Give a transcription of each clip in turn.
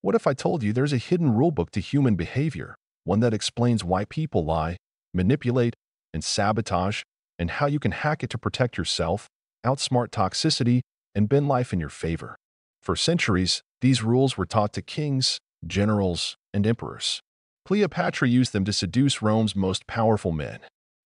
What if I told you there's a hidden rulebook to human behavior, one that explains why people lie, manipulate, and sabotage, and how you can hack it to protect yourself, outsmart toxicity, and bend life in your favor? For centuries, these rules were taught to kings, generals, and emperors. Cleopatra used them to seduce Rome's most powerful men.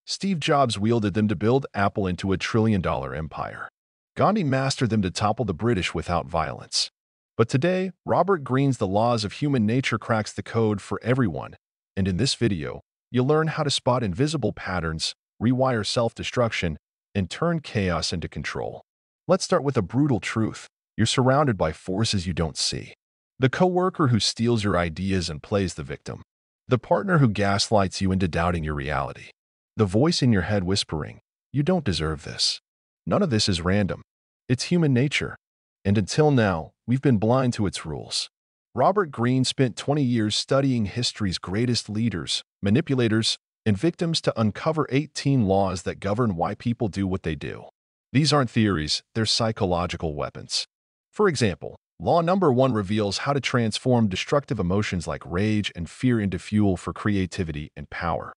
Steve Jobs wielded them to build Apple into a trillion-dollar empire. Gandhi mastered them to topple the British without violence. But today, Robert Greene's The Laws of Human Nature cracks the code for everyone, and in this video, you'll learn how to spot invisible patterns, rewire self-destruction, and turn chaos into control. Let's start with a brutal truth. You're surrounded by forces you don't see. The coworker who steals your ideas and plays the victim. The partner who gaslights you into doubting your reality. The voice in your head whispering, "You don't deserve this." None of this is random. It's human nature. And until now, we've been blind to its rules. Robert Greene spent 20 years studying history's greatest leaders, manipulators, and victims to uncover 18 laws that govern why people do what they do. These aren't theories, they're psychological weapons. For example, Law number 1 reveals how to transform destructive emotions like rage and fear into fuel for creativity and power.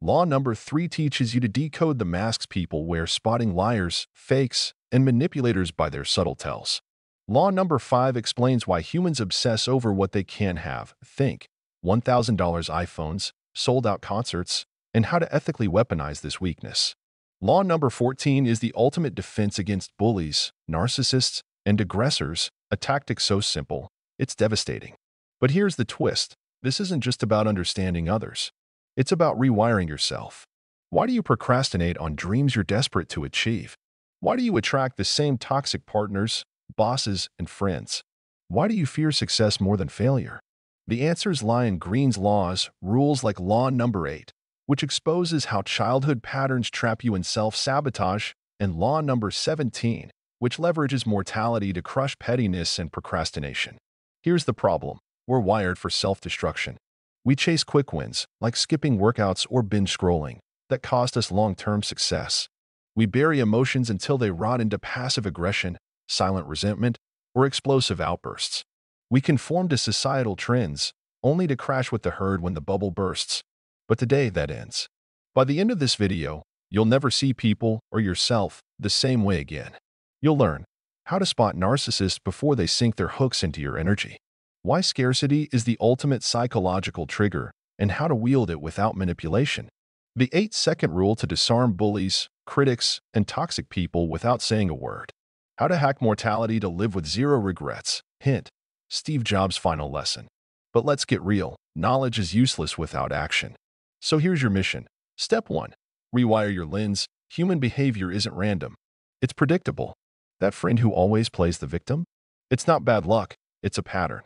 Law number 3 teaches you to decode the masks people wear, spotting liars, fakes, and manipulators by their subtle tells. Law number 5 explains why humans obsess over what they can't have. Think $1,000 iPhones, sold-out concerts, and how to ethically weaponize this weakness. Law number 14 is the ultimate defense against bullies, narcissists, and aggressors, a tactic so simple, it's devastating. But here's the twist. This isn't just about understanding others. It's about rewiring yourself. Why do you procrastinate on dreams you're desperate to achieve? Why do you attract the same toxic partners, bosses, and friends? Why do you fear success more than failure? The answers lie in Greene's laws, rules like Law number 8, which exposes how childhood patterns trap you in self-sabotage, and Law number 17, which leverages mortality to crush pettiness and procrastination. Here's the problem. We're wired for self-destruction. We chase quick wins, like skipping workouts or binge scrolling, that cost us long-term success. We bury emotions until they rot into passive aggression, silent resentment, or explosive outbursts. We conform to societal trends, only to crash with the herd when the bubble bursts. But today, that ends. By the end of this video, you'll never see people or yourself the same way again. You'll learn how to spot narcissists before they sink their hooks into your energy, why scarcity is the ultimate psychological trigger, and how to wield it without manipulation. The 8-second rule to disarm bullies, critics, and toxic people without saying a word. How to hack mortality to live with zero regrets. Hint: Steve Jobs' final lesson. But let's get real. Knowledge is useless without action. So here's your mission. Step 1. Rewire your lens. Human behavior isn't random. It's predictable. That friend who always plays the victim? It's not bad luck. It's a pattern.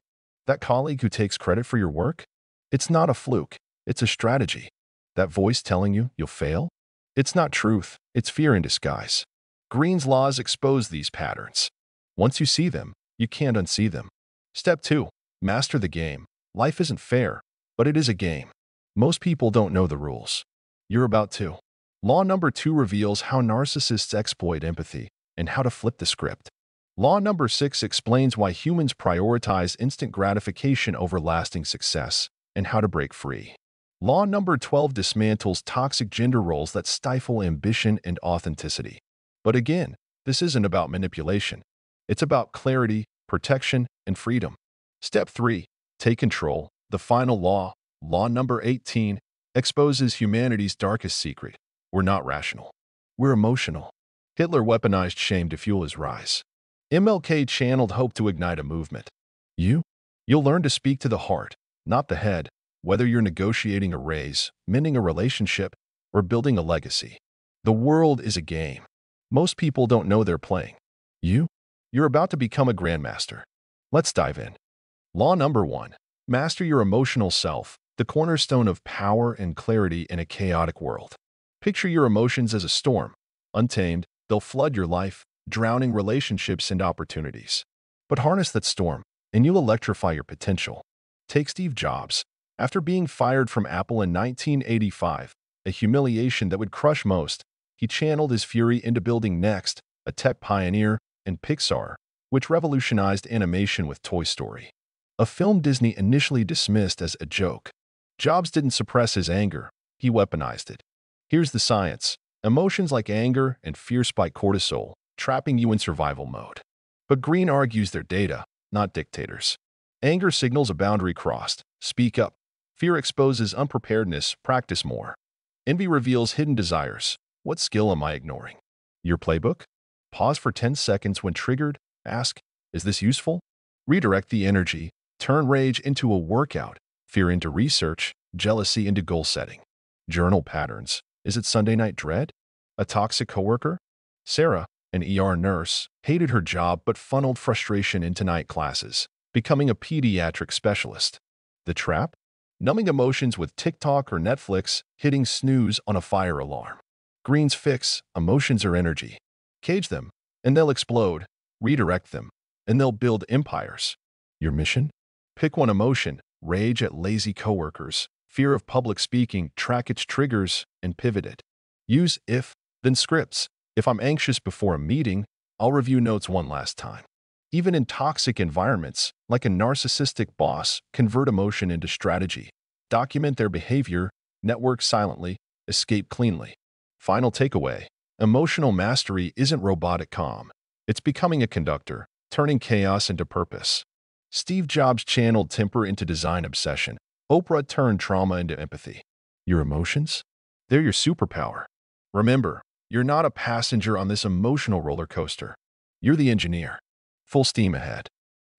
That colleague who takes credit for your work? It's not a fluke. It's a strategy. That voice telling you you'll fail? It's not truth. It's fear in disguise. Greene's laws expose these patterns. Once you see them, you can't unsee them. Step 2. Master the game. Life isn't fair, but it is a game. Most people don't know the rules. You're about to. Law number 2 reveals how narcissists exploit empathy and how to flip the script. Law number 6 explains why humans prioritize instant gratification over lasting success and how to break free. Law number 12 dismantles toxic gender roles that stifle ambition and authenticity. But again, this isn't about manipulation. It's about clarity, protection, and freedom. Step 3. Take control. The final law, Law number 18, exposes humanity's darkest secret. We're not rational. We're emotional. Hitler weaponized shame to fuel his rise. MLK channeled hope to ignite a movement. You'll learn to speak to the heart, not the head, whether you're negotiating a raise, mending a relationship, or building a legacy. The world is a game. Most people don't know they're playing. You're about to become a grandmaster. Let's dive in. Law number 1. Master your emotional self, the cornerstone of power and clarity in a chaotic world. Picture your emotions as a storm. Untamed, they'll flood your life, drowning relationships and opportunities. But harness that storm, and you'll electrify your potential. Take Steve Jobs. After being fired from Apple in 1985, a humiliation that would crush most, he channeled his fury into building Next, a tech pioneer, and Pixar, which revolutionized animation with Toy Story. a film Disney initially dismissed as a joke. Jobs didn't suppress his anger, he weaponized it. Here's the science. Emotions like anger and fear spike cortisol, trapping you in survival mode. But Greene argues they're data, not dictators. Anger signals a boundary crossed. Speak up. Fear exposes unpreparedness. Practice more. Envy reveals hidden desires. What skill am I ignoring? Your playbook? Pause for 10 seconds when triggered. Ask, is this useful? Redirect the energy. Turn rage into a workout. Fear into research. Jealousy into goal setting. Journal patterns. Is it Sunday night dread? A toxic coworker? Sarah, an ER nurse, hated her job but funneled frustration into night classes, becoming a pediatric specialist. The trap? Numbing emotions with TikTok or Netflix, hitting snooze on a fire alarm. Greene's fix: emotions are energy. Cage them, and they'll explode. Redirect them, and they'll build empires. Your mission? Pick one emotion: rage at lazy coworkers, fear of public speaking, track its triggers, and pivot it. Use if, then scripts. If I'm anxious before a meeting, I'll review notes one last time. Even in toxic environments, like a narcissistic boss, convert emotion into strategy. Document their behavior, network silently, escape cleanly. Final takeaway: emotional mastery isn't robotic calm. It's becoming a conductor, turning chaos into purpose. Steve Jobs channeled temper into design obsession. Oprah turned trauma into empathy. Your emotions? They're your superpower. Remember, you're not a passenger on this emotional roller coaster. You're the engineer. Full steam ahead.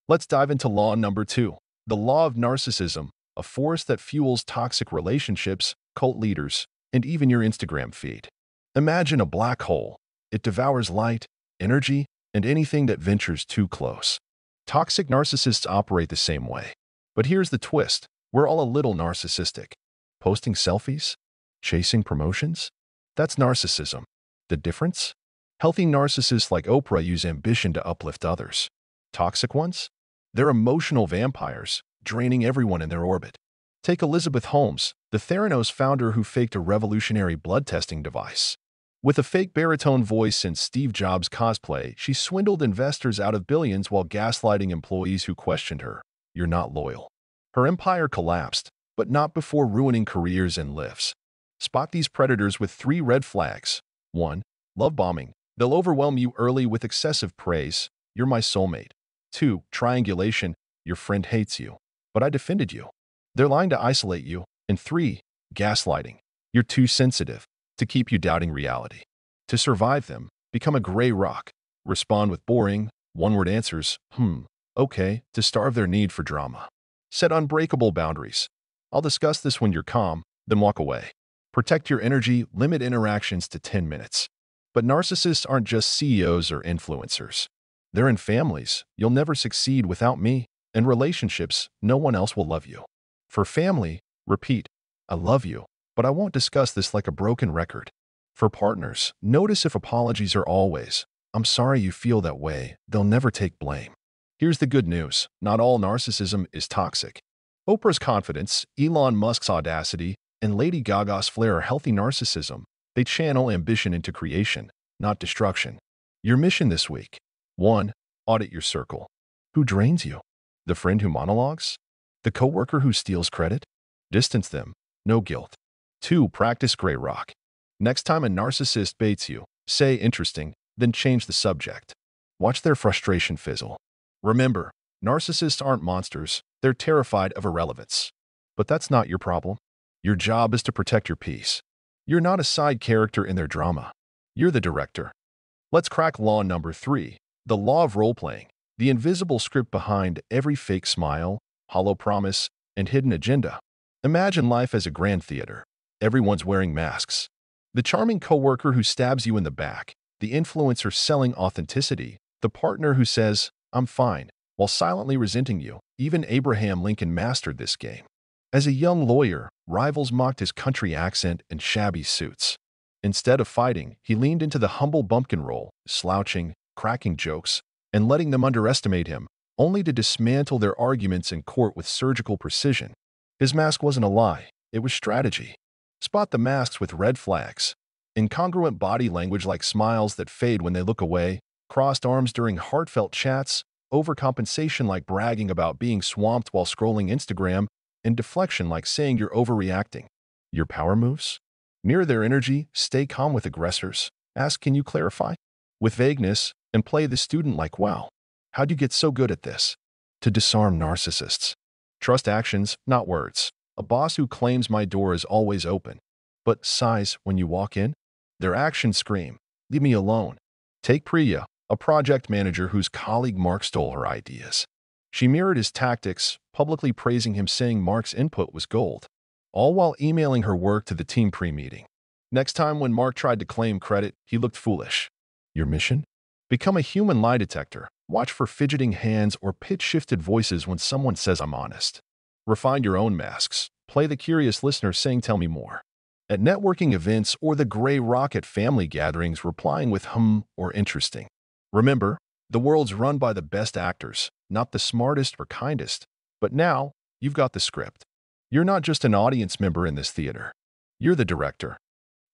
Let's dive into law number 2. The law of narcissism, a force that fuels toxic relationships, cult leaders, and even your Instagram feed. Imagine a black hole. It devours light, energy, and anything that ventures too close. Toxic narcissists operate the same way. But here's the twist. We're all a little narcissistic. Posting selfies? Chasing promotions? That's narcissism. The difference? Healthy narcissists like Oprah use ambition to uplift others. Toxic ones? They're emotional vampires, draining everyone in their orbit. Take Elizabeth Holmes, the Theranos founder who faked a revolutionary blood testing device. With a fake baritone voice and Steve Jobs cosplay, she swindled investors out of billions while gaslighting employees who questioned her. You're not loyal. Her empire collapsed, but not before ruining careers and lives. Spot these predators with 3 red flags. 1. Love bombing. They'll overwhelm you early with excessive praise. You're my soulmate. 2. Triangulation. Your friend hates you, but I defended you. They're lying to isolate you. And 3. Gaslighting. You're too sensitive to keep you doubting reality. To survive them, become a gray rock. Respond with boring, one-word answers, okay, to starve their need for drama. Set unbreakable boundaries. I'll discuss this when you're calm, then walk away. Protect your energy, limit interactions to 10 minutes. But narcissists aren't just CEOs or influencers. They're in families. You'll never succeed without me. In relationships, no one else will love you. For family, repeat, I love you, but I won't discuss this like a broken record. For partners, notice if apologies are always, I'm sorry you feel that way. They'll never take blame. Here's the good news. Not all narcissism is toxic. Oprah's confidence, Elon Musk's audacity, and Lady Gaga's flair are healthy narcissism. They channel ambition into creation, not destruction. Your mission this week: 1. Audit your circle. Who drains you? The friend who monologues? The coworker who steals credit? Distance them. No guilt. 2. Practice gray rock. Next time a narcissist baits you, say interesting, then change the subject. Watch their frustration fizzle. Remember, narcissists aren't monsters. They're terrified of irrelevance. But that's not your problem. Your job is to protect your peace. You're not a side character in their drama. You're the director. Let's crack law number 3, the law of role-playing, the invisible script behind every fake smile, hollow promise, and hidden agenda. Imagine life as a grand theater. Everyone's wearing masks. The charming coworker who stabs you in the back, the influencer selling authenticity, the partner who says, I'm fine, while silently resenting you. Even Abraham Lincoln mastered this game. As a young lawyer, rivals mocked his country accent and shabby suits. Instead of fighting, he leaned into the humble bumpkin role, slouching, cracking jokes, and letting them underestimate him, only to dismantle their arguments in court with surgical precision. His mask wasn't a lie, it was strategy. Spot the masks with red flags. Incongruent body language like smiles that fade when they look away, crossed arms during heartfelt chats, overcompensation like bragging about being swamped while scrolling Instagram, and deflection like saying you're overreacting. Your power moves? Mirror their energy, stay calm with aggressors. Ask, can you clarify? With vagueness, and play the student like, wow, how'd you get so good at this? To disarm narcissists. Trust actions, not words. A boss who claims my door is always open, but sighs when you walk in? Their actions scream, leave me alone. Take Priya, a project manager whose colleague Mark stole her ideas. She mirrored his tactics, publicly praising him, saying Mark's input was gold, all while emailing her work to the team pre-meeting. Next time when Mark tried to claim credit, he looked foolish. Your mission? Become a human lie detector. Watch for fidgeting hands or pitch-shifted voices when someone says I'm honest. Refine your own masks. Play the curious listener saying tell me more. At networking events or the gray rock at family gatherings, replying with or interesting. Remember, the world's run by the best actors, not the smartest or kindest. But now, you've got the script. You're not just an audience member in this theater. You're the director.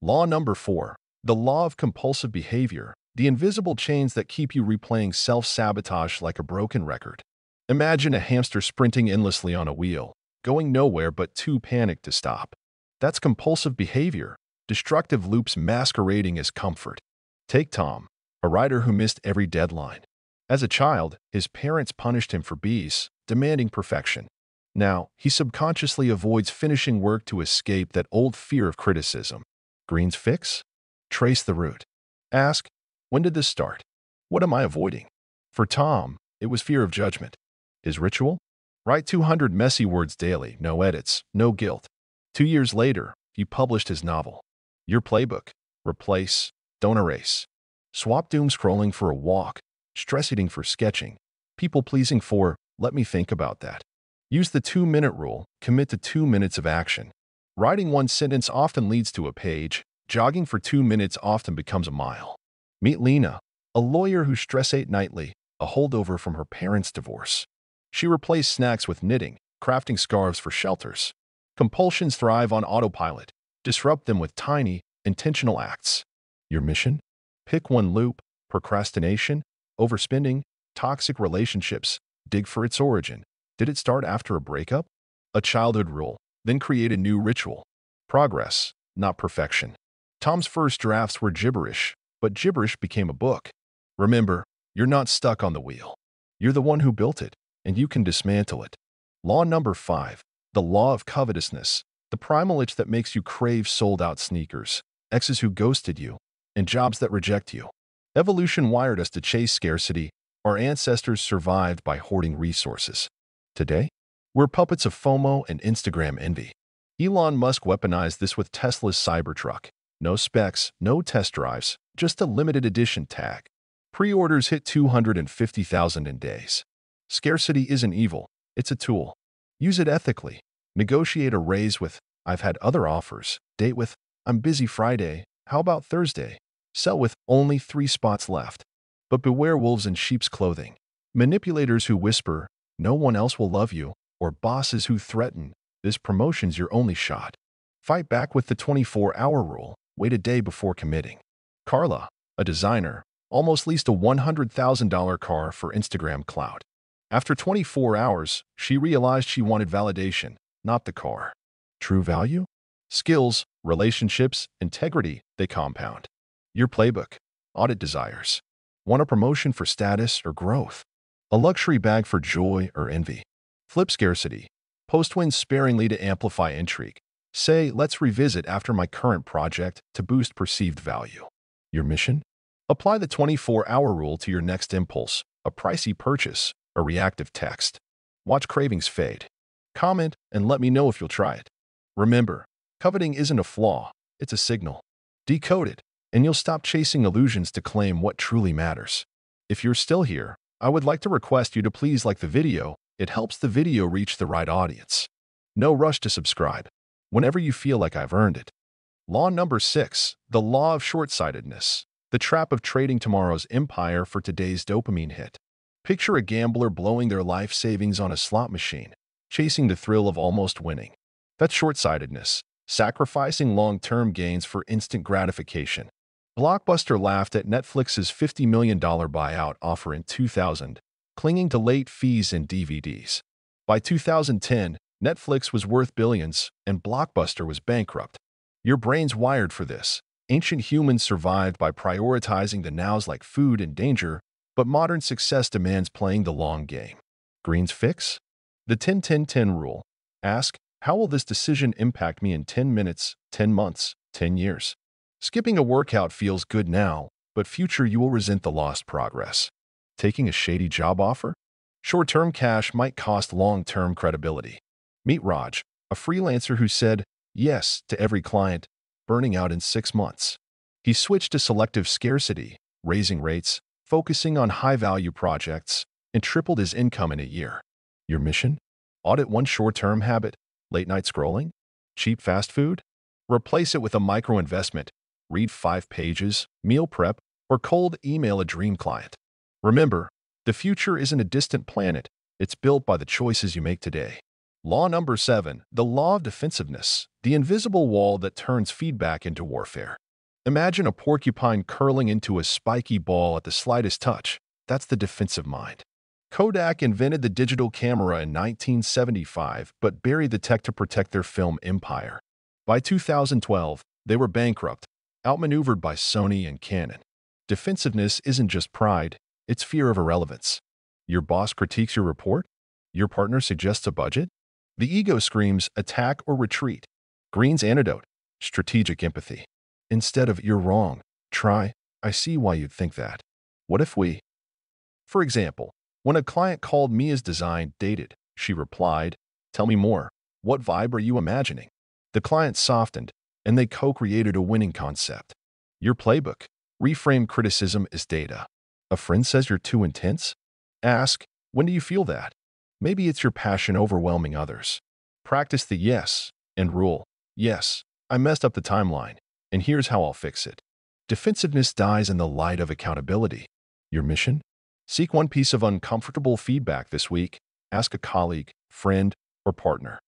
Law number 4. The law of compulsive behavior. The invisible chains that keep you replaying self-sabotage like a broken record. Imagine a hamster sprinting endlessly on a wheel, going nowhere but too panicked to stop. That's compulsive behavior, destructive loops masquerading as comfort. Take Tom, a writer who missed every deadline. As a child, his parents punished him for B's, demanding perfection. Now, he subconsciously avoids finishing work to escape that old fear of criticism. Greene's fix? Trace the root. Ask, when did this start? What am I avoiding? For Tom, it was fear of judgment. His ritual? Write 200 messy words daily, no edits, no guilt. 2 years later, he published his novel. Your playbook. Replace, don't erase. Swap doom scrolling for a walk, stress eating for sketching, people pleasing for, let me think about that. Use the 2-minute rule, commit to 2 minutes of action. Writing one sentence often leads to a page, jogging for 2 minutes often becomes a mile. Meet Lena, a lawyer who stress ate nightly, a holdover from her parents' divorce. She replaced snacks with knitting, crafting scarves for shelters. Compulsions thrive on autopilot. Disrupt them with tiny, intentional acts. Your mission? Pick one loop: procrastination, overspending, toxic relationships. Dig for its origin. Did it start after a breakup? A childhood rule, then create a new ritual. Progress, not perfection. Tom's first drafts were gibberish, but gibberish became a book. Remember, you're not stuck on the wheel. You're the one who built it, and you can dismantle it. Law number 5. The law of covetousness. The primal itch that makes you crave sold-out sneakers, exes who ghosted you, and jobs that reject you. Evolution wired us to chase scarcity. Our ancestors survived by hoarding resources. Today, we're puppets of FOMO and Instagram envy. Elon Musk weaponized this with Tesla's Cybertruck. No specs, no test drives, just a limited edition tag. Pre-orders hit 250,000 in days. Scarcity isn't evil, it's a tool. Use it ethically. Negotiate a raise with, I've had other offers. Date with, I'm busy Friday, how about Thursday? Sell with, only 3 spots left. But beware wolves in sheep's clothing. Manipulators who whisper, no one else will love you, or bosses who threaten, this promotion's your only shot. Fight back with the 24-hour rule. Wait a day before committing. Carla, a designer, almost leased a $100,000 car for Instagram clout. After 24 hours, she realized she wanted validation, not the car. True value? Skills, relationships, integrity, they compound. Your playbook. Audit desires. Want a promotion for status or growth? A luxury bag for joy or envy? Flip scarcity. Post wins sparingly to amplify intrigue. Say, let's revisit after my current project to boost perceived value. Your mission? Apply the 24-hour rule to your next impulse, a pricey purchase, a reactive text. Watch cravings fade. Comment and let me know if you'll try it. Remember, coveting isn't a flaw, it's a signal. Decode it, and you'll stop chasing illusions to claim what truly matters. If you're still here, I would like to request you to please like the video. It helps the video reach the right audience. No rush to subscribe. Whenever you feel like I've earned it. Law number 6. The law of short-sightedness. The trap of trading tomorrow's empire for today's dopamine hit. Picture a gambler blowing their life savings on a slot machine, chasing the thrill of almost winning. That's short-sightedness, sacrificing long-term gains for instant gratification. Blockbuster laughed at Netflix's $50 million buyout offer in 2000. clinging to late fees and DVDs. By 2010, Netflix was worth billions and Blockbuster was bankrupt. Your brain's wired for this. Ancient humans survived by prioritizing the nows like food and danger, but modern success demands playing the long game. Greene's fix? The 10-10-10 rule. Ask, how will this decision impact me in 10 minutes, 10 months, 10 years? Skipping a workout feels good now, but future you will resent the lost progress. Taking a shady job offer? Short-term cash might cost long-term credibility. Meet Raj, a freelancer who said yes to every client, burning out in 6 months. He switched to selective scarcity, raising rates, focusing on high-value projects, and tripled his income in a year. Your mission? Audit one short-term habit, late-night scrolling, cheap fast food? Replace it with a micro-investment, read 5 pages, meal prep, or cold email a dream client. Remember, the future isn't a distant planet, it's built by the choices you make today. Law number 7, the law of defensiveness, the invisible wall that turns feedback into warfare. Imagine a porcupine curling into a spiky ball at the slightest touch. That's the defensive mind. Kodak invented the digital camera in 1975, but buried the tech to protect their film empire. By 2012, they were bankrupt, outmaneuvered by Sony and Canon. Defensiveness isn't just pride, it's fear of irrelevance. Your boss critiques your report? Your partner suggests a budget? The ego screams, attack or retreat. Greene's antidote, strategic empathy. Instead of, you're wrong, try, I see why you'd think that. What if we? For example, when a client called Mia's design dated, she replied, tell me more. What vibe are you imagining? The client softened, and they co-created a winning concept. Your playbook. Reframe criticism as data. A friend says you're too intense? Ask, when do you feel that? Maybe it's your passion overwhelming others. Practice the yes and rule. Yes, I messed up the timeline, and here's how I'll fix it. Defensiveness dies in the light of accountability. Your mission? Seek one piece of uncomfortable feedback this week. Ask a colleague, friend, or partner.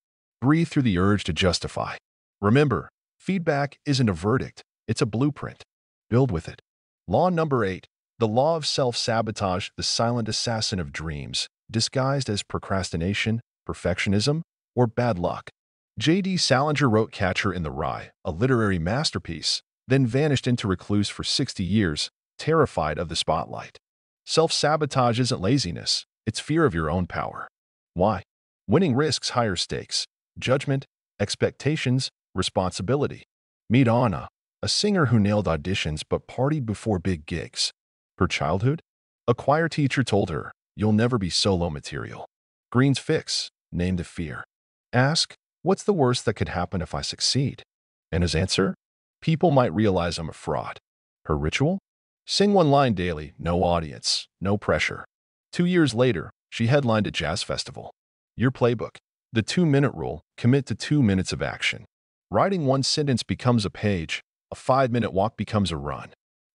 Breathe through the urge to justify. Remember, feedback isn't a verdict, it's a blueprint. Build with it. Law number 8, the law of self-sabotage, the silent assassin of dreams, disguised as procrastination, perfectionism, or bad luck. J.D. Salinger wrote Catcher in the Rye, a literary masterpiece, then vanished into recluse for 60 years, terrified of the spotlight. Self-sabotage isn't laziness, it's fear of your own power. Why? Winning risks higher stakes, judgment, expectations, responsibility. Meet Anna, a singer who nailed auditions but partied before big gigs. Her childhood? A choir teacher told her, you'll never be solo material. Greene's fix, name the fear. Ask, what's the worst that could happen if I succeed? And his answer? People might realize I'm a fraud. Her ritual? Sing one line daily, no audience, no pressure. 2 years later, she headlined a jazz festival. Your playbook. The 2-minute rule, commit to 2 minutes of action. Writing one sentence becomes a page, a 5-minute walk becomes a run.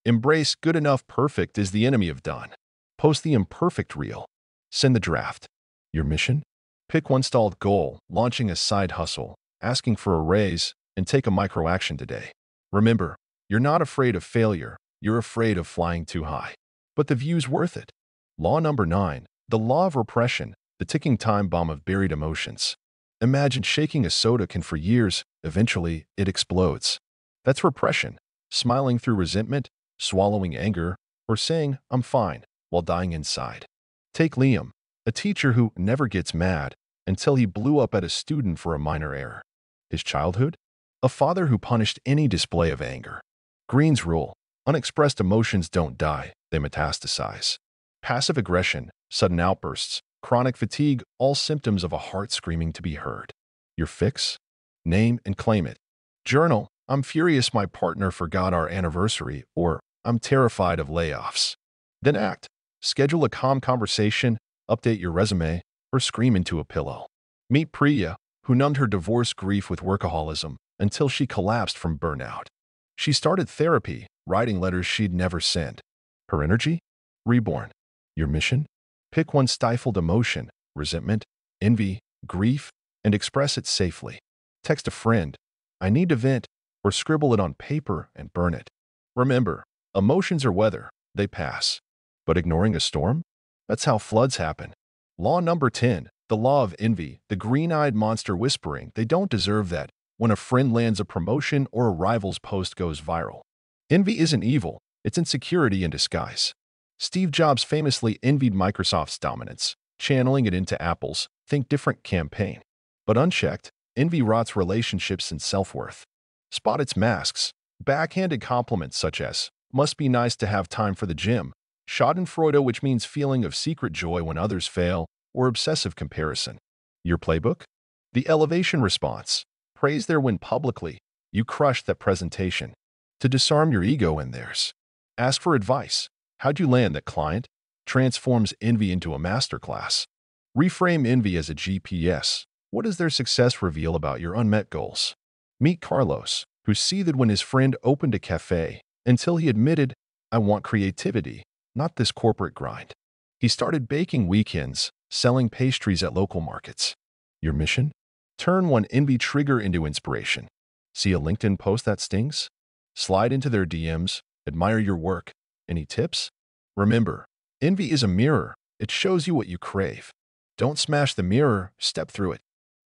Embrace good enough perfect is the enemy of done. Post the imperfect reel. Send the draft. Your mission? Pick one stalled goal, launching a side hustle, asking for a raise, and take a micro action today. Remember, you're not afraid of failure, you're afraid of flying too high. But the view's worth it. Law number 9, the law of repression, the ticking time bomb of buried emotions. Imagine shaking a soda can for years, eventually it explodes. That's repression, smiling through resentment, swallowing anger, or saying, I'm fine, while dying inside. Take Liam, a teacher who never gets mad until he blew up at a student for a minor error. His childhood? A father who punished any display of anger. Greene's rule, unexpressed emotions don't die, they metastasize. Passive aggression, sudden outbursts, chronic fatigue, all symptoms of a heart screaming to be heard. Your fix? Name and claim it. Journal, I'm furious my partner forgot our anniversary, or I'm terrified of layoffs. Then act. Schedule a calm conversation, update your resume, or scream into a pillow. Meet Priya, who numbed her divorce grief with workaholism until she collapsed from burnout. She started therapy, writing letters she'd never sent. Her energy? Reborn. Your mission? Pick one stifled emotion, resentment, envy, grief, and express it safely. Text a friend, I need to vent, or scribble it on paper and burn it. Remember, emotions are weather, they pass. But ignoring a storm? That's how floods happen. Law number 10, the law of envy, the green-eyed monster whispering, they don't deserve that, when a friend lands a promotion or a rival's post goes viral. Envy isn't evil, it's insecurity in disguise. Steve Jobs famously envied Microsoft's dominance, channeling it into Apple's Think Different campaign. But unchecked, envy rots relationships and self-worth. Spot its masks. Backhanded compliments such as, must be nice to have time for the gym, schadenfreude, which means feeling of secret joy when others fail, or obsessive comparison. Your playbook? The elevation response. Praise their win publicly. You crushed that presentation. To disarm your ego and theirs. Ask for advice. How'd you land that client? Transforms envy into a masterclass. Reframe envy as a GPS. What does their success reveal about your unmet goals? Meet Carlos, who seethed when his friend opened a cafe, until he admitted, I want creativity, not this corporate grind. He started baking weekends, selling pastries at local markets. Your mission? Turn one envy trigger into inspiration. See a LinkedIn post that stings? Slide into their DMs, admire your work. Any tips? Remember, envy is a mirror. It shows you what you crave. Don't smash the mirror, step through it.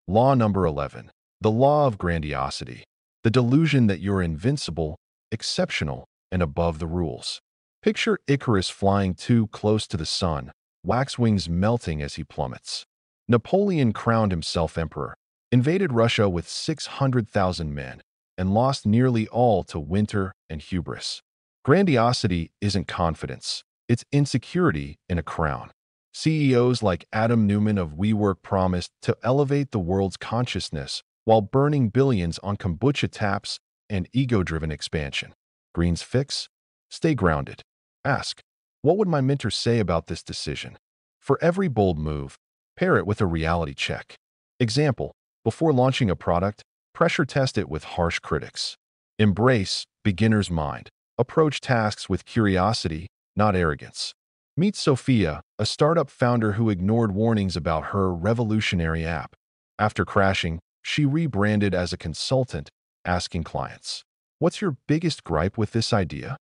Law number 11. The law of grandiosity. The delusion that you're invincible, exceptional, and above the rules. Picture Icarus flying too close to the sun, wax wings melting as he plummets. Napoleon crowned himself emperor, invaded Russia with 600,000 men, and lost nearly all to winter and hubris. Grandiosity isn't confidence, it's insecurity in a crown. CEOs like Adam Neumann of WeWork promised to elevate the world's consciousness while burning billions on kombucha taps and ego-driven expansion. Greene's fix? Stay grounded. Ask, what would my mentor say about this decision? For every bold move, pair it with a reality check. Example, before launching a product, pressure test it with harsh critics. Embrace beginner's mind. Approach tasks with curiosity, not arrogance. Meet Sophia, a startup founder who ignored warnings about her revolutionary app. After crashing, she rebranded as a consultant, asking clients, what's your biggest gripe with this idea?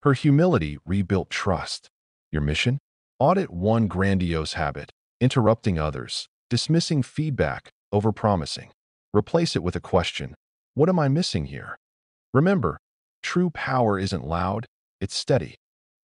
Her humility rebuilt trust. Your mission? Audit one grandiose habit, interrupting others, dismissing feedback, overpromising. Replace it with a question, what am I missing here? Remember, true power isn't loud, it's steady.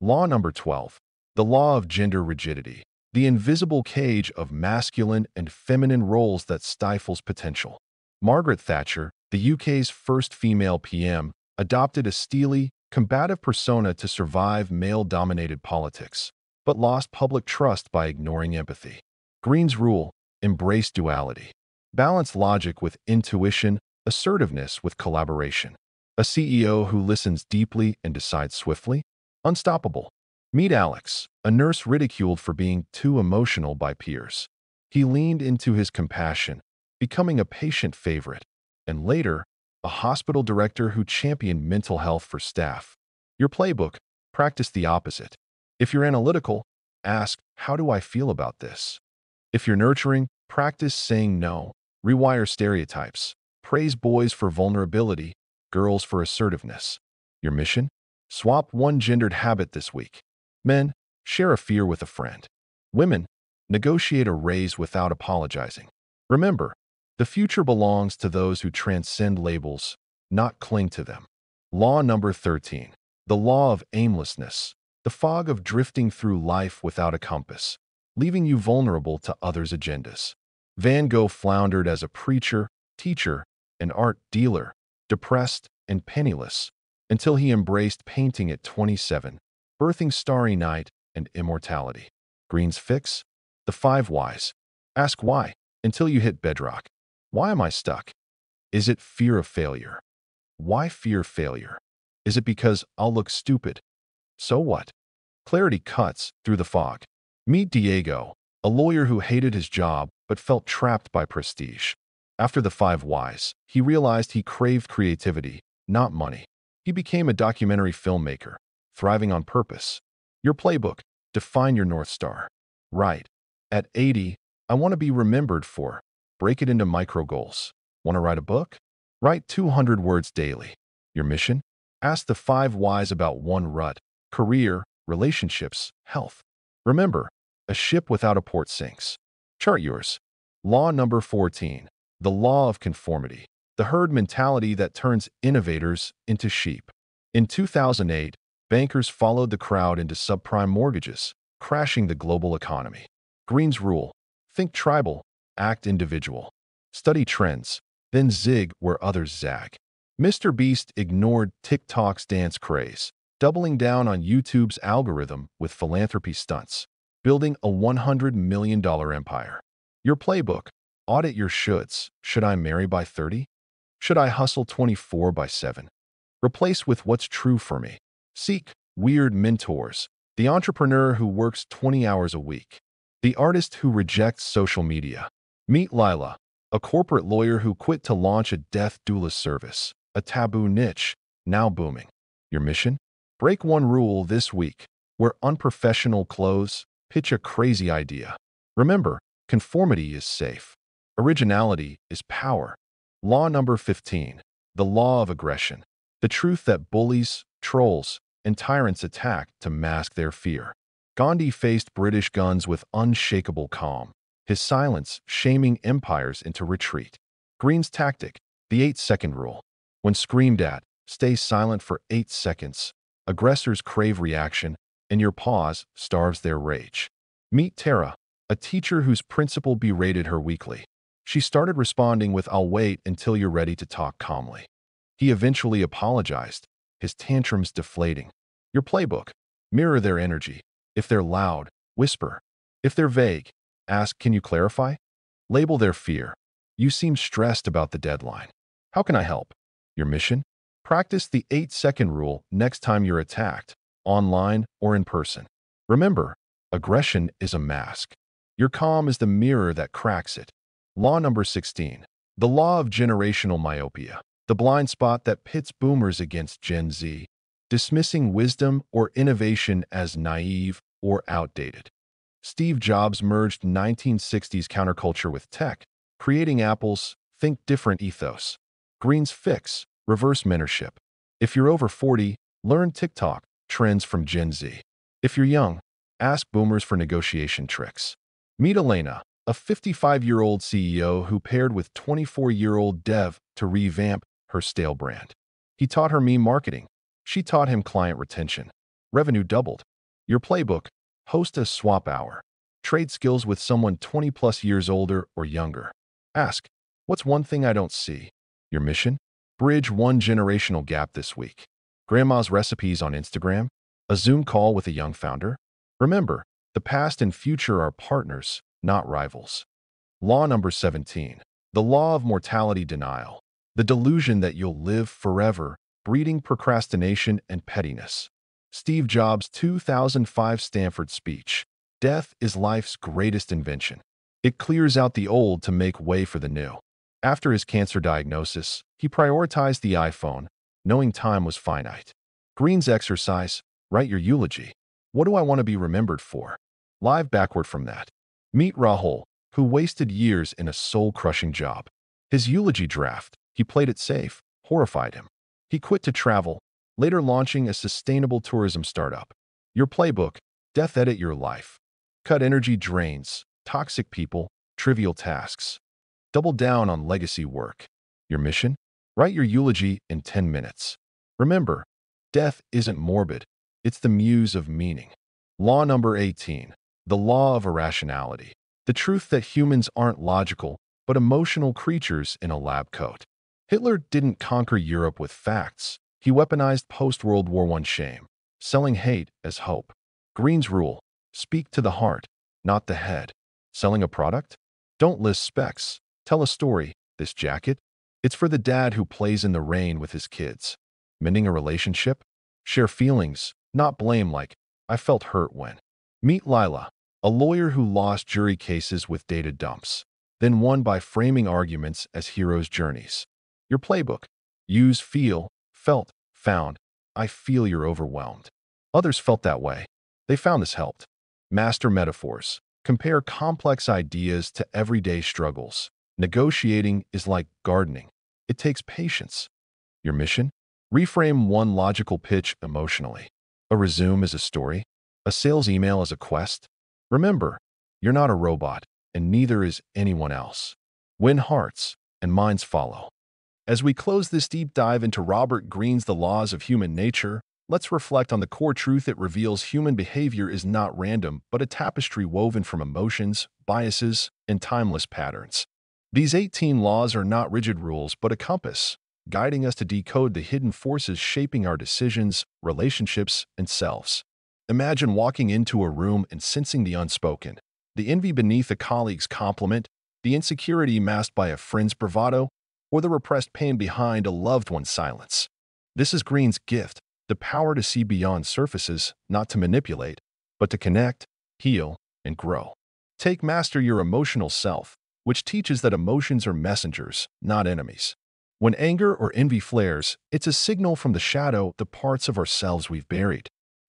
Law number 12. The law of gender rigidity. The invisible cage of masculine and feminine roles that stifles potential. Margaret Thatcher, the UK's first female PM, adopted a steely, combative persona to survive male-dominated politics, but lost public trust by ignoring empathy. Greene's rule, embrace duality. Balance logic with intuition, assertiveness with collaboration. A CEO who listens deeply and decides swiftly? Unstoppable. Meet Alex, a nurse ridiculed for being too emotional by peers. He leaned into his compassion, becoming a patient favorite, and later, a hospital director who championed mental health for staff. Your playbook, practice the opposite. If you're analytical, ask, how do I feel about this? If you're nurturing, practice saying no. Rewire stereotypes. Praise boys for vulnerability, girls for assertiveness. Your mission? Swap one gendered habit this week. Men, share a fear with a friend. Women, negotiate a raise without apologizing. Remember, the future belongs to those who transcend labels, not cling to them. Law number 13. The law of aimlessness. The fog of drifting through life without a compass, leaving you vulnerable to others' agendas. Van Gogh floundered as a preacher, teacher, and art dealer, depressed and penniless, until he embraced painting at 27, birthing Starry Night and immortality. Greene's fix? The 5 whys. Ask why, until you hit bedrock. Why am I stuck? Is it fear of failure? Why fear failure? Is it because I'll look stupid? So what? Clarity cuts through the fog. Meet Diego, a lawyer who hated his job but felt trapped by prestige. After the 5 whys, he realized he craved creativity, not money. He became a documentary filmmaker, thriving on purpose. Your playbook, define your North Star. Right. At 80, I want to be remembered for. Break it into micro goals. Want to write a book? Write 200 words daily. Your mission? Ask the 5 whys about one rut: career, relationships, health. Remember, A ship without a port sinks. Chart yours. Law number 14. The law of conformity. The herd mentality that turns innovators into sheep. In 2008, bankers followed the crowd into subprime mortgages, crashing the global economy. Greene's rule: think tribal, act individual. Study trends, then zig where others zag. Mr. Beast ignored TikTok's dance craze, doubling down on YouTube's algorithm with philanthropy stunts, building a $100 million empire. Your playbook: audit your shoulds. Should I marry by 30? Should I hustle 24 by 7? Replace with what's true for me. Seek weird mentors. The entrepreneur who works 20 hours a week. The artist who rejects social media. Meet Lila, a corporate lawyer who quit to launch a death doula service, a taboo niche, now booming. Your mission? Break one rule this week. Wear unprofessional clothes. Pitch a crazy idea. Remember, conformity is safe. Originality is power. Law number 15. The law of aggression. The truth that bullies, trolls, and tyrants attack to mask their fear. Gandhi faced British guns with unshakable calm, his silence shaming empires into retreat. Greene's tactic: the 8-second rule. When screamed at, stay silent for 8 seconds. Aggressors crave reaction, and your pause starves their rage. Meet Tara, a teacher whose principal berated her weekly. She started responding with "I'll wait until you're ready to talk calmly." He eventually apologized, his tantrums deflating. Your playbook: mirror their energy. If they're loud, whisper. If they're vague, ask, "Can you clarify?" Label their fear: "You seem stressed about the deadline. How can I help?" Your mission? Practice the 8-second rule next time you're attacked, online or in person. Remember, aggression is a mask. Your calm is the mirror that cracks it. Law number 16. The law of generational myopia. The blind spot that pits boomers against Gen Z, dismissing wisdom or innovation as naive or outdated. Steve Jobs merged 1960s counterculture with tech, creating Apple's think different ethos. Greene's fix: reverse mentorship. If you're over 40, learn TikTok trends from Gen Z. If you're young, ask boomers for negotiation tricks. Meet Elena, a 55-year-old CEO who paired with 24-year-old dev to revamp her stale brand. He taught her meme marketing. She taught him client retention. Revenue doubled. Your playbook: host a swap hour. Trade skills with someone 20+ years older or younger. Ask, "What's one thing I don't see?" Your mission? Bridge one generational gap this week. Grandma's recipes on Instagram? A Zoom call with a young founder? Remember, the past and future are partners, not rivals. Law number 17. The law of mortality denial. The delusion that you'll live forever, breeding procrastination and pettiness. Steve Jobs' 2005 Stanford speech: death is life's greatest invention. It clears out the old to make way for the new. After his cancer diagnosis, he prioritized the iPhone, knowing time was finite. Greene's exercise: write your eulogy. What do I want to be remembered for? Live backward from that. Meet Rahul, who wasted years in a soul-crushing job. His eulogy draft: he played it safe, horrified him. He quit to travel, later launching a sustainable tourism startup. Your playbook: death edit your life. Cut energy drains, toxic people, trivial tasks. Double down on legacy work. Your mission? Write your eulogy in 10 minutes. Remember, death isn't morbid, it's the muse of meaning. Law number 18. The law of irrationality. The truth that humans aren't logical, but emotional creatures in a lab coat. Hitler didn't conquer Europe with facts. He weaponized post-World War I shame, selling hate as hope. Greene's rule: speak to the heart, not the head. Selling a product? Don't list specs. Tell a story. This jacket? It's for the dad who plays in the rain with his kids. Mending a relationship? Share feelings, not blame, like, "I felt hurt when." Meet Lila, a lawyer who lost jury cases with data dumps, then won by framing arguments as heroes' journeys. Your playbook: use feel, felt, found. I feel you're overwhelmed. Others felt that way. They found this helped. Master metaphors. Compare complex ideas to everyday struggles. Negotiating is like gardening. It takes patience. Your mission? Reframe one logical pitch emotionally. A resume as a story. A sales email as a quest. Remember, you're not a robot, and neither is anyone else. Win hearts, and minds follow. As we close this deep dive into Robert Greene's The Laws of Human Nature, let's reflect on the core truth it reveals: human behavior is not random, but a tapestry woven from emotions, biases, and timeless patterns. These 18 laws are not rigid rules, but a compass, guiding us to decode the hidden forces shaping our decisions, relationships, and selves. Imagine walking into a room and sensing the unspoken, the envy beneath a colleague's compliment, the insecurity masked by a friend's bravado, or the repressed pain behind a loved one's silence. This is Greene's gift, the power to see beyond surfaces, not to manipulate, but to connect, heal, and grow. Take Master Your Emotional Self, which teaches that emotions are messengers, not enemies. When anger or envy flares, it's a signal from the shadow, the parts of ourselves we've buried.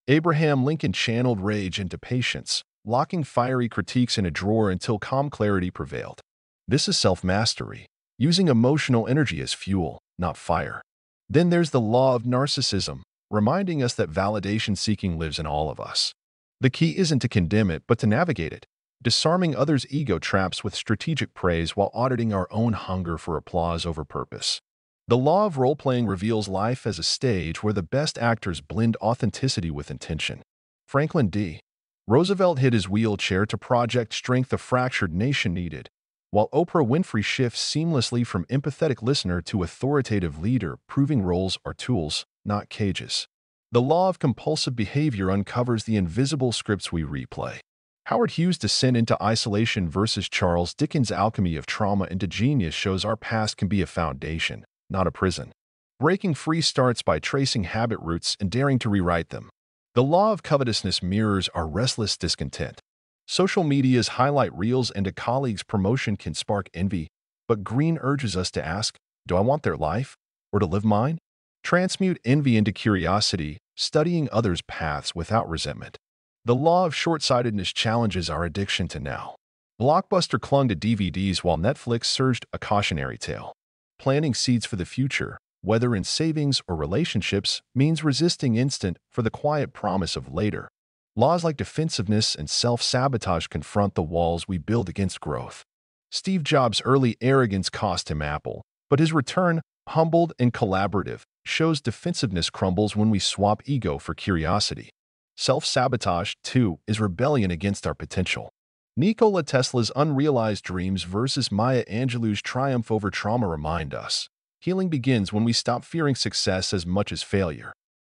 Abraham Lincoln channeled rage into patience, locking fiery critiques in a drawer until calm clarity prevailed. This is self-mastery, using emotional energy as fuel, not fire. Then there's the law of narcissism, reminding us that validation-seeking lives in all of us. The key isn't to condemn it, but to navigate it, disarming others' ego traps with strategic praise while auditing our own hunger for applause over purpose. The law of role-playing reveals life as a stage where the best actors blend authenticity with intention. Franklin D. Roosevelt hit his wheelchair to project strength a fractured nation needed, while Oprah Winfrey shifts seamlessly from empathetic listener to authoritative leader, proving roles are tools, not cages. The law of compulsive behavior uncovers the invisible scripts we replay. Howard Hughes' descent into isolation versus Charles Dickens' alchemy of trauma into genius shows our past can be a foundation, not a prison. Breaking free starts by tracing habit roots and daring to rewrite them. The law of covetousness mirrors our restless discontent. Social media's highlight reels and a colleague's promotion can spark envy, but Greene urges us to ask, do I want their life, or to live mine? Transmute envy into curiosity, studying others' paths without resentment. The law of short-sightedness challenges our addiction to now. Blockbuster clung to DVDs while Netflix surged a cautionary tale. Planting seeds for the future, whether in savings or relationships, means resisting instant for the quiet promise of later. Laws like defensiveness and self-sabotage confront the walls we build against growth. Steve Jobs' early arrogance cost him Apple, but his return, humbled and collaborative, shows defensiveness crumbles when we swap ego for curiosity. Self-sabotage, too, is rebellion against our potential. Nikola Tesla's unrealized dreams versus Maya Angelou's triumph over trauma remind us, healing begins when we stop fearing success as much as failure.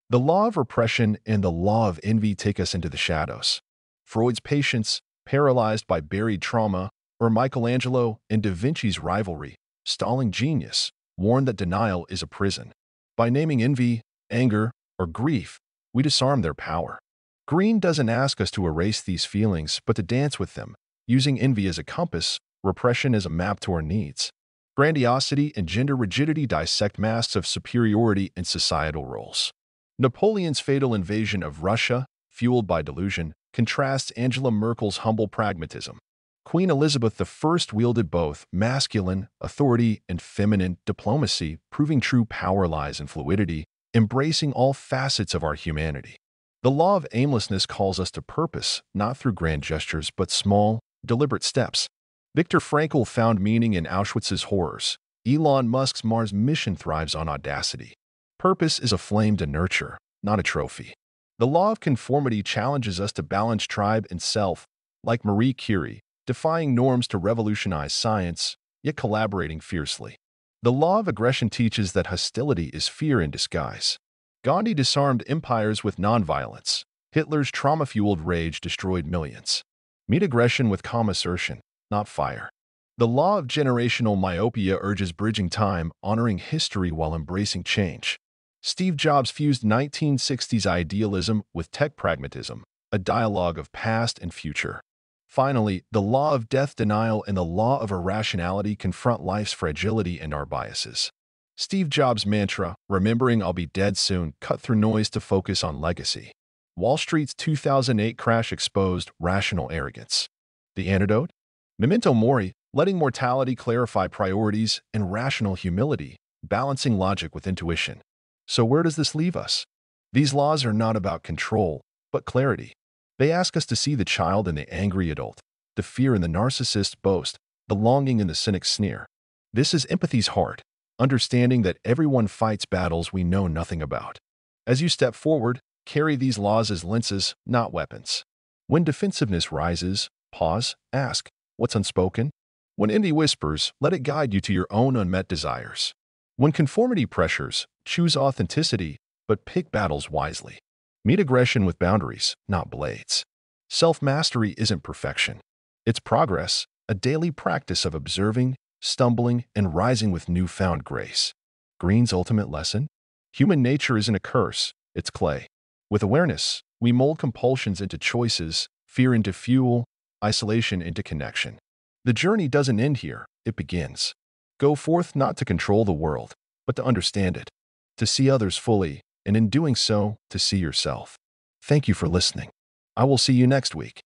The law of repression and the law of envy take us into the shadows. Freud's patients, paralyzed by buried trauma, or Michelangelo and Da Vinci's rivalry, stalling genius, warn that denial is a prison. By naming envy, anger, or grief, we disarm their power. Greene doesn't ask us to erase these feelings, but to dance with them, using envy as a compass, repression as a map to our needs. Grandiosity and gender rigidity dissect masks of superiority and societal roles. Napoleon's fatal invasion of Russia, fueled by delusion, contrasts Angela Merkel's humble pragmatism. Queen Elizabeth I wielded both masculine authority and feminine diplomacy, proving true power lies in fluidity, embracing all facets of our humanity. The law of aimlessness calls us to purpose, not through grand gestures, but small, deliberate steps. Viktor Frankl found meaning in Auschwitz's horrors. Elon Musk's Mars mission thrives on audacity. Purpose is a flame to nurture, not a trophy. The law of conformity challenges us to balance tribe and self, like Marie Curie, defying norms to revolutionize science, yet collaborating fiercely. The law of aggression teaches that hostility is fear in disguise. Gandhi disarmed empires with nonviolence. Hitler's trauma-fueled rage destroyed millions. Meet aggression with calm assertion, not fire. The law of generational myopia urges bridging time, honoring history while embracing change. Steve Jobs fused 1960s idealism with tech pragmatism, a dialogue of past and future. Finally, the law of death denial and the law of irrationality confront life's fragility and our biases. Steve Jobs' mantra, remembering I'll be dead soon, cut through noise to focus on legacy. Wall Street's 2008 crash exposed rational arrogance. The antidote? Memento mori, letting mortality clarify priorities, and rational humility, balancing logic with intuition. So where does this leave us? These laws are not about control, but clarity. They ask us to see the child in the angry adult, the fear in the narcissist's boast, the longing in the cynic's sneer. This is empathy's heart, understanding that everyone fights battles we know nothing about. As you step forward, carry these laws as lenses, not weapons. When defensiveness rises, pause, ask, what's unspoken? When envy whispers, let it guide you to your own unmet desires. When conformity pressures, choose authenticity, but pick battles wisely. Meet aggression with boundaries, not blades. Self-mastery isn't perfection. It's progress, a daily practice of observing, stumbling, and rising with newfound grace. Greene's ultimate lesson? Human nature isn't a curse, it's clay. With awareness, we mold compulsions into choices, fear into fuel, isolation into connection. The journey doesn't end here, it begins. Go forth not to control the world, but to understand it, to see others fully, and in doing so, to see yourself. Thank you for listening. I will see you next week.